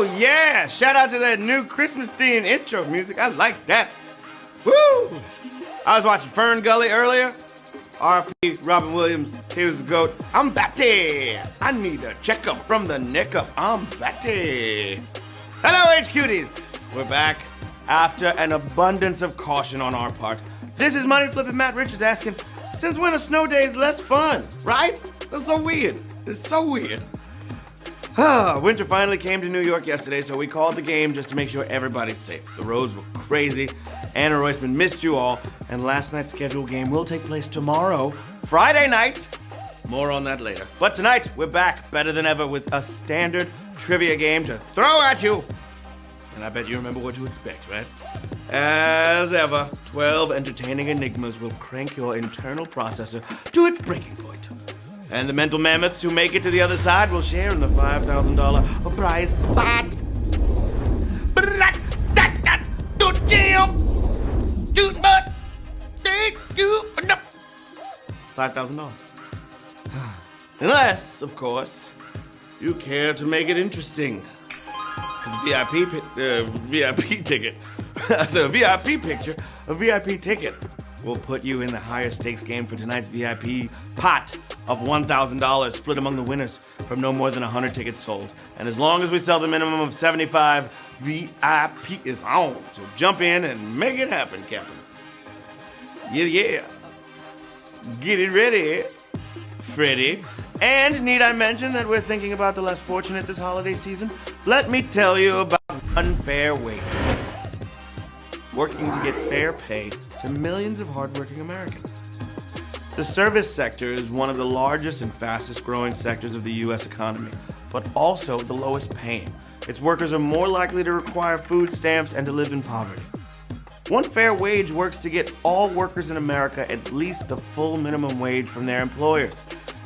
Oh, yeah! Shout out to that new Christmas themed intro music. I like that. Woo! I was watching Fern Gully earlier. R.P. Robin Williams, here's the GOAT. I'm Batty. I need a checkup from the neck up. I'm Batty. Hello, H-Cuties. We're back after an abundance of caution on our part. This is Money Flippin' Matt Richards asking, since when a snow day is less fun, right? That's so weird. It's so weird. Winter finally came to New York yesterday, so we called the game just to make sure everybody's safe. The roads were crazy. Anna Roisman missed you all, and last night's scheduled game will take place tomorrow, Friday night. More on that later. But tonight, we're back better than ever with a standard trivia game to throw at you. And I bet you remember what to expect, right? As ever, 12 entertaining enigmas will crank your internal processor to its breaking point. And the mental mammoths who make it to the other side will share in the $5,000 prize pot. $5,000. Unless, of course, you care to make it interesting. Because VIP ticket. I said a VIP picture. A VIP ticket will put you in the higher stakes game for tonight's VIP pot of $1,000 split among the winners from no more than 100 tickets sold. And as long as we sell the minimum of 75, VIP is on. So jump in and make it happen, Captain. Yeah. Get it ready, Freddy. And need I mention that we're thinking about the less fortunate this holiday season? Let me tell you about Unfair Wage. Working to get fair pay to millions of hardworking Americans. The service sector is one of the largest and fastest growing sectors of the U.S. economy, but also the lowest paying. Its workers are more likely to require food stamps and to live in poverty. One Fair Wage works to get all workers in America at least the full minimum wage from their employers.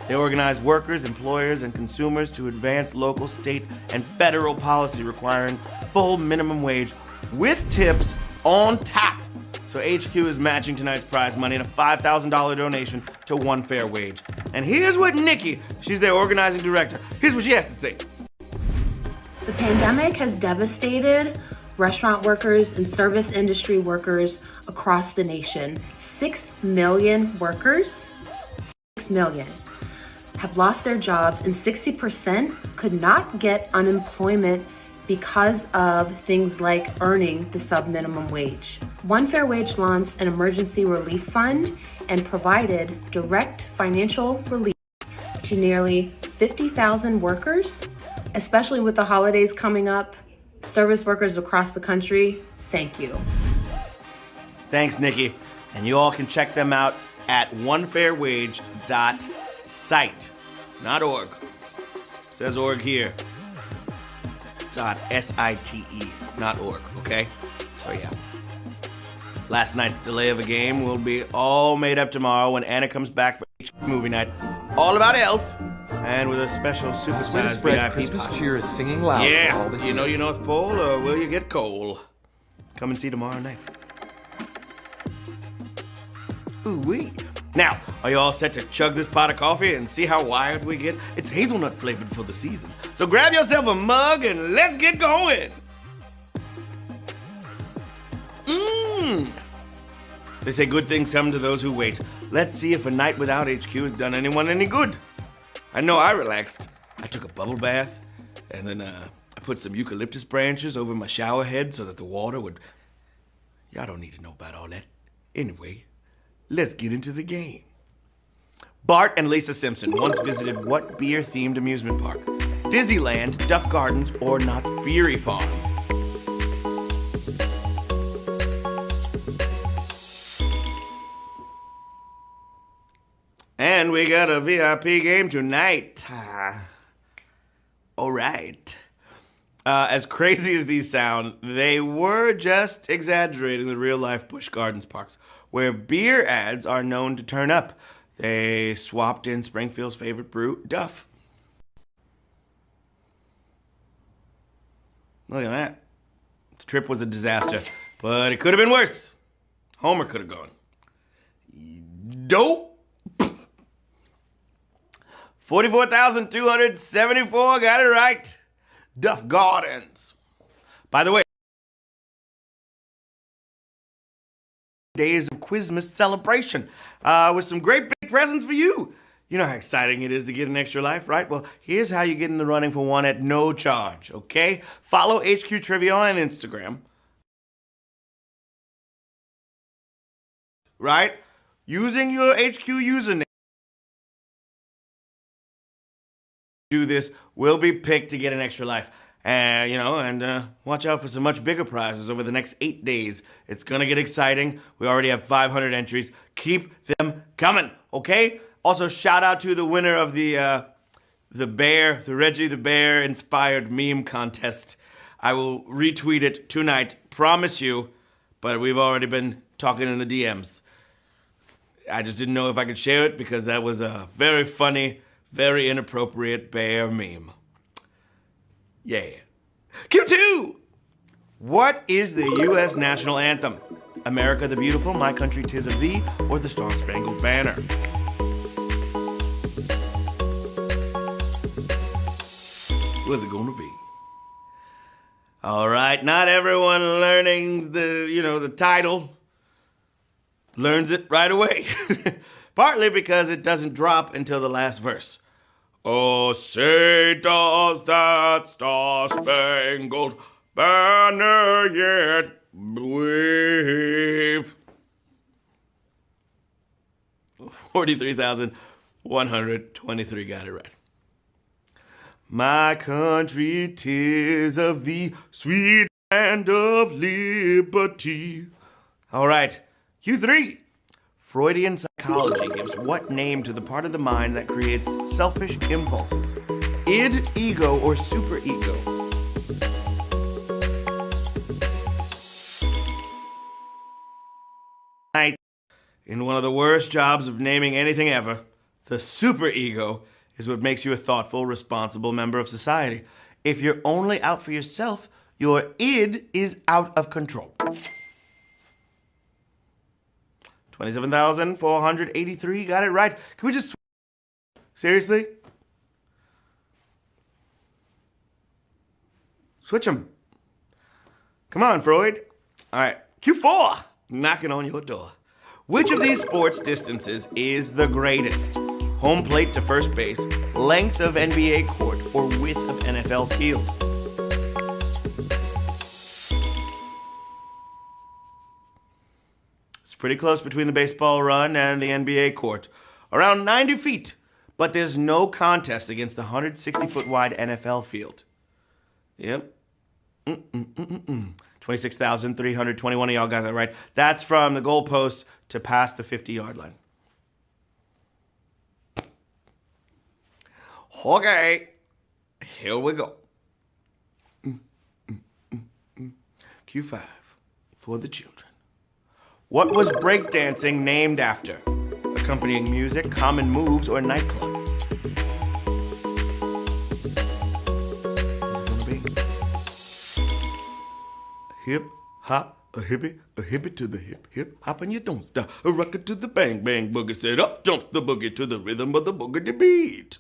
They organize workers, employers, and consumers to advance local, state, and federal policy requiring full minimum wage with tips on tap. So HQ is matching tonight's prize money in a $5,000 donation to One Fair Wage. And here's what Nikki, she's their organizing director, here's what she has to say. The pandemic has devastated restaurant workers and service industry workers across the nation. 6 million workers, 6 million, have lost their jobs, and 60% could not get unemployment because of things like earning the sub-minimum wage. One Fair Wage launched an emergency relief fund and provided direct financial relief to nearly 50,000 workers, especially with the holidays coming up. Service workers across the country, thank you. Thanks, Nikki. And you all can check them out at onefairwage.site, not org. It says org here. .site, not org, okay? So yeah. Last night's delay of a game will be all made up tomorrow when Anna comes back for movie night. All about Elf, and with a special supersized VIP Christmas pot. cheer is singing loud. Yeah, do you know your North Pole, or will you get cold? Come and see tomorrow night. Ooh-wee. Now, are you all set to chug this pot of coffee and see how wired we get? It's hazelnut flavored for the season. So grab yourself a mug and let's get going. They say good things come to those who wait. Let's see if a night without HQ has done anyone any good. I know I relaxed. I took a bubble bath, and then I put some eucalyptus branches over my shower head so that the water would... Y'all don't need to know about all that. Anyway, let's get into the game. Bart and Lisa Simpson once visited what beer-themed amusement park? Disneyland, Duff Gardens, or Knott's Berry Farm? And we got a VIP game tonight. All right. As crazy as these sound, they were just exaggerating the real-life Busch Gardens parks, where beer ads are known to turn up. They swapped in Springfield's favorite brew, Duff. Look at that. The trip was a disaster, but it could have been worse. Homer could have gone. Dope. 44,274, got it right. Duff Gardens. By the way, days of Quizmas celebration with some great big presents for you. You know how exciting it is to get an extra life, right? Well, here's how you get in the running for one at no charge, okay? Follow HQ Trivia on Instagram. Right? Using your HQ username. Do this will be picked to get an extra life. And watch out for some much bigger prizes over the next 8 days. It's gonna get exciting. We already have 500 entries. Keep them coming, okay? Also, shout out to the winner of the Reggie the Bear inspired meme contest. I will retweet it tonight, promise you, but we've already been talking in the DMs. I just didn't know if I could share it because that was a very funny, very inappropriate bear meme. Yeah. Q2! What is the U.S. national anthem? America the Beautiful, My Country 'Tis of Thee, or the Star Spangled Banner? What's it gonna be? All right, not everyone learning the title learns it right away. Partly because it doesn't drop until the last verse. Oh, say does that star-spangled banner yet wave? 43,123 got it right. My country, 'tis of thee, sweet land of liberty. All right, Q3. Freudian psychology gives what name to the part of the mind that creates selfish impulses? Id, ego, or superego? In one of the worst jobs of naming anything ever, the superego is what makes you a thoughtful, responsible member of society. If you're only out for yourself, your id is out of control. 27,483 got it right. Can we just seriously? Switch them. Come on, Freud. All right, Q4, knocking on your door. Which of these sports distances is the greatest? Home plate to first base, length of NBA court, or width of NFL field? It's pretty close between the baseball run and the NBA court. Around 90 feet, but there's no contest against the 160-foot wide NFL field. Yep. 26,321 of y'all got that right. That's from the goalpost to past the 50-yard line. Okay, here we go. Q5 for the children. What was breakdancing named after? Accompanying music, common moves, or nightclub? What's it gonna be? Hip, hop, a hippie to the hip, hip, hop and you don't stop. A rocket to the bang, bang, boogie, set up, jumps the boogie to the rhythm of the boogity beat.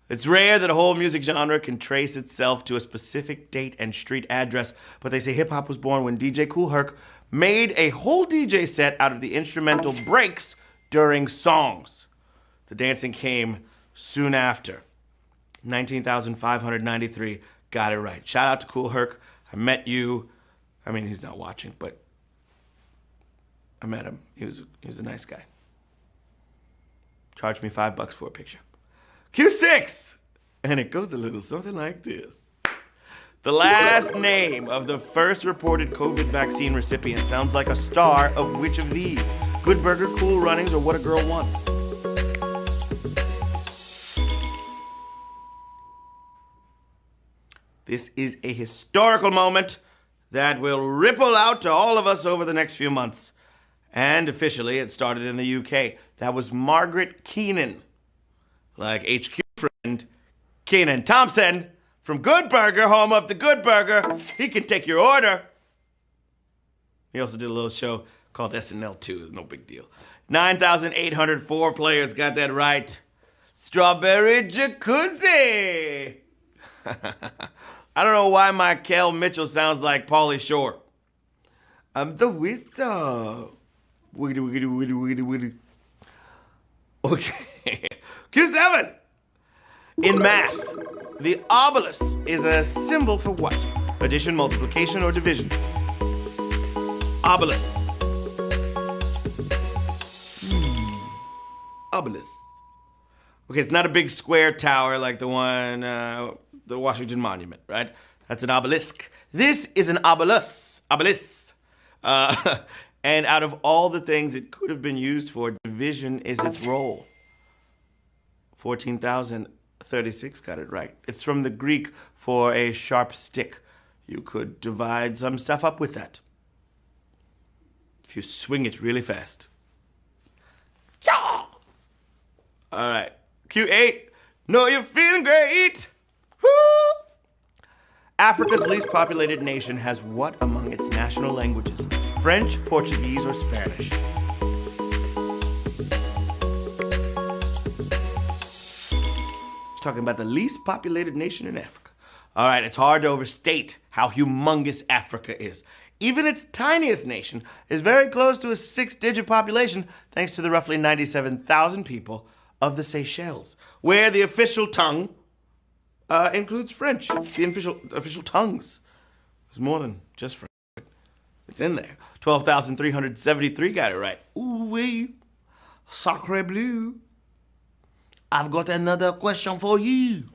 It's rare that a whole music genre can trace itself to a specific date and street address, but they say hip-hop was born when DJ Kool Herc made a whole DJ set out of the instrumental breaks during songs. The dancing came soon after. 19,593 got it right. Shout out to Kool Herc. I met you. I mean, he's not watching, but I met him. He was a nice guy. Charged me $5 for a picture. Q6! And it goes a little something like this. The last name of the first reported COVID vaccine recipient sounds like a star of which of these? Good Burger, Cool Runnings, or What a Girl Wants? This is a historical moment that will ripple out to all of us over the next few months. And officially, it started in the UK. That was Margaret Keenan. Like HQ friend Kenan Thompson from Good Burger, home of the Good Burger. He can take your order. He also did a little show called SNL 2. No big deal. 9,804 players got that right. Strawberry Jacuzzi. I don't know why my Kel Mitchell sounds like Pauly Shore. I'm the wizard. Wiggity, wiggity, wiggity, wiggity, wiggity. Okay. Q7. In math, the obelisk is a symbol for what? Addition, multiplication, or division? Obelisk. Obelisk. Okay, it's not a big square tower like the one, the Washington Monument, right? That's an obelisk. This is an obelisk. Obelisk. And out of all the things it could have been used for, division is its role. 14,036 got it right. It's from the Greek for a sharp stick. You could divide some stuff up with that. If you swing it really fast. Yeah! All right. Q8. Know you're feeling great. Woo! Africa's least populated nation has what among its national languages? French, Portuguese, or Spanish? It's talking about the least populated nation in Africa. All right, it's hard to overstate how humongous Africa is. Even its tiniest nation is very close to a 6-digit population thanks to the roughly 97,000 people of the Seychelles, where the official tongue includes French. The official tongues. There's more than just French. It's in there. 12,373 got it right. Ooh wee, sacre bleu. I've got another question for you.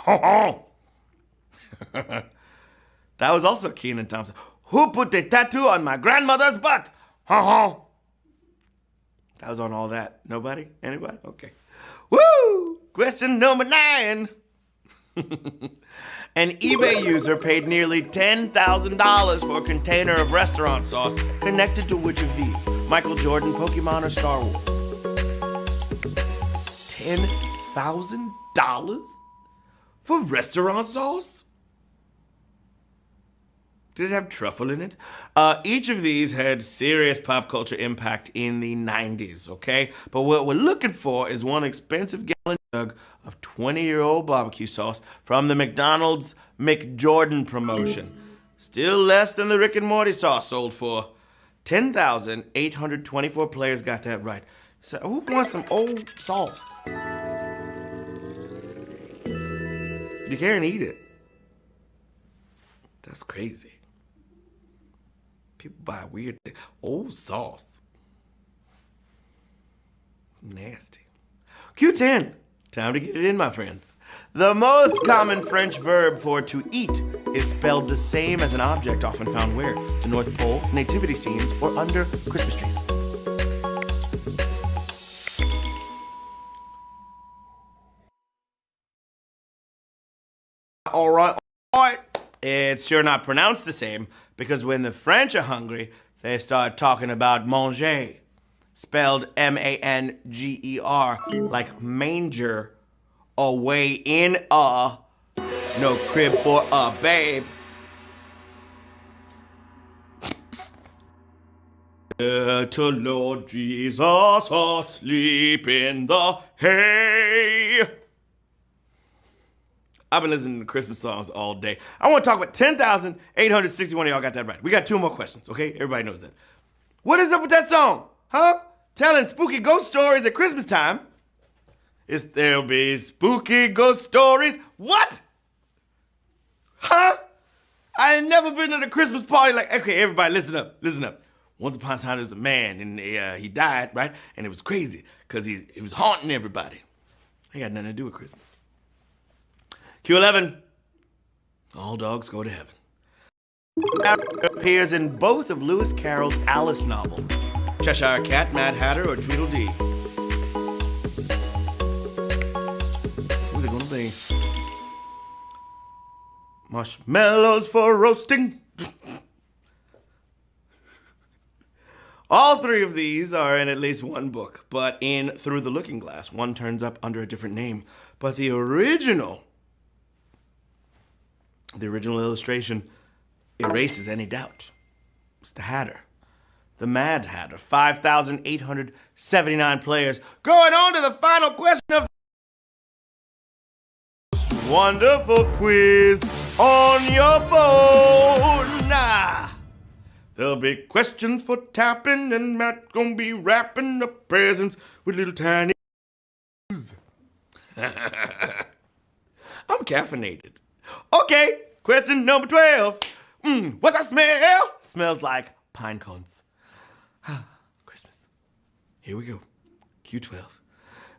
That was also Kenan Thompson. Who put the tattoo on my grandmother's butt? That was on All That. Nobody? Anybody? Okay. Woo! Question number 9. An eBay user paid nearly $10,000 for a container of restaurant sauce connected to which of these? Michael Jordan, Pokemon, or Star Wars? $10,000 for restaurant sauce? Did it have truffle in it? Each of these had serious pop culture impact in the 90s, okay? But what we're looking for is one expensive gallon jug of 20-year-old barbecue sauce from the McDonald's McJordan promotion. Still less than the Rick and Morty sauce sold for. 10,824 players got that right. So who wants some old sauce? You can't eat it. That's crazy. People buy weird things. Old sauce. Nasty. Q10. Time to get it in, my friends. The most common French verb for to eat is spelled the same as an object often found where? The North Pole, nativity scenes, or under Christmas trees. All right. It's sure not pronounced the same because when the French are hungry, they start talking about manger, spelled M-A-N-G-E-R, like manger, away in a, no crib for a babe. Little Lord Jesus asleep in the hay. I've been listening to Christmas songs all day. I want to talk about 10,861 of y'all got that right. We got 2 more questions, okay? Everybody knows that. What is up with that song? Huh? Telling spooky ghost stories at Christmas time. There'll be spooky ghost stories. What? Huh? I ain't never been at a Christmas party like, okay, everybody listen up, listen up. Once upon a time there was a man and he died, right? And it was crazy because he was haunting everybody. Ain't got nothing to do with Christmas. Q11, all dogs go to heaven. Appears in both of Lewis Carroll's Alice novels. Cheshire Cat, Mad Hatter, or Tweedledee? Who's it gonna be? Marshmallows for roasting. All 3 of these are in at least one book, but in Through the Looking Glass, one turns up under a different name. But the original illustration erases any doubt. It's the Hatter. The Mad Hatter. 5,879 players. Going on to the final question of wonderful quiz on your phone. There'll be questions for tapping, and Matt's gonna be wrapping up presents with little tiny I'm caffeinated. Okay, question number 12. What's that smell? Smells like pine cones. Christmas. Here we go. Q12.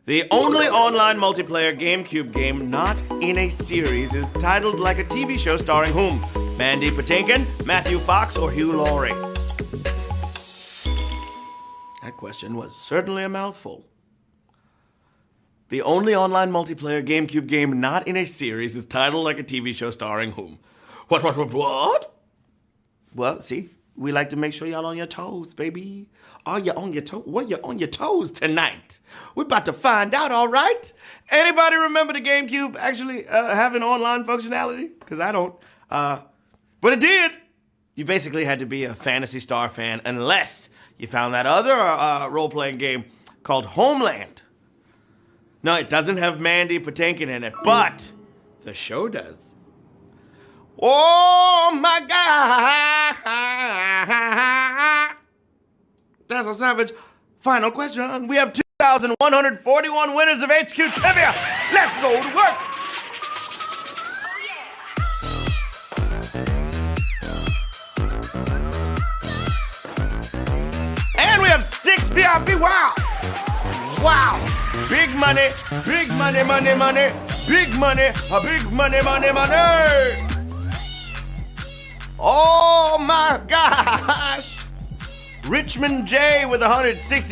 The only online multiplayer GameCube game not in a series is titled like a TV show starring whom? Mandy Patinkin, Matthew Fox, or Hugh Laurie? That question was certainly a mouthful. The only online multiplayer GameCube game not in a series is titled like a TV show starring whom? What? Well, see, we like to make sure y'all on your toes, baby. Are you on your toes? What, you on your toes tonight? We're about to find out, all right? Anybody remember the GameCube actually having online functionality? Because I don't. But it did. You basically had to be a Phantasy Star fan unless you found that other role-playing game called Homeland. No, it doesn't have Mandy Patinkin in it, but the show does. Oh my God! That's a savage. Final question. We have 2,141 winners of HQ Trivia. Let's go to work. And we have 6 VIP. Wow. Wow. Big money, big money, money, money, big money, a big money, money, money. Oh my gosh. Richmond J with 160.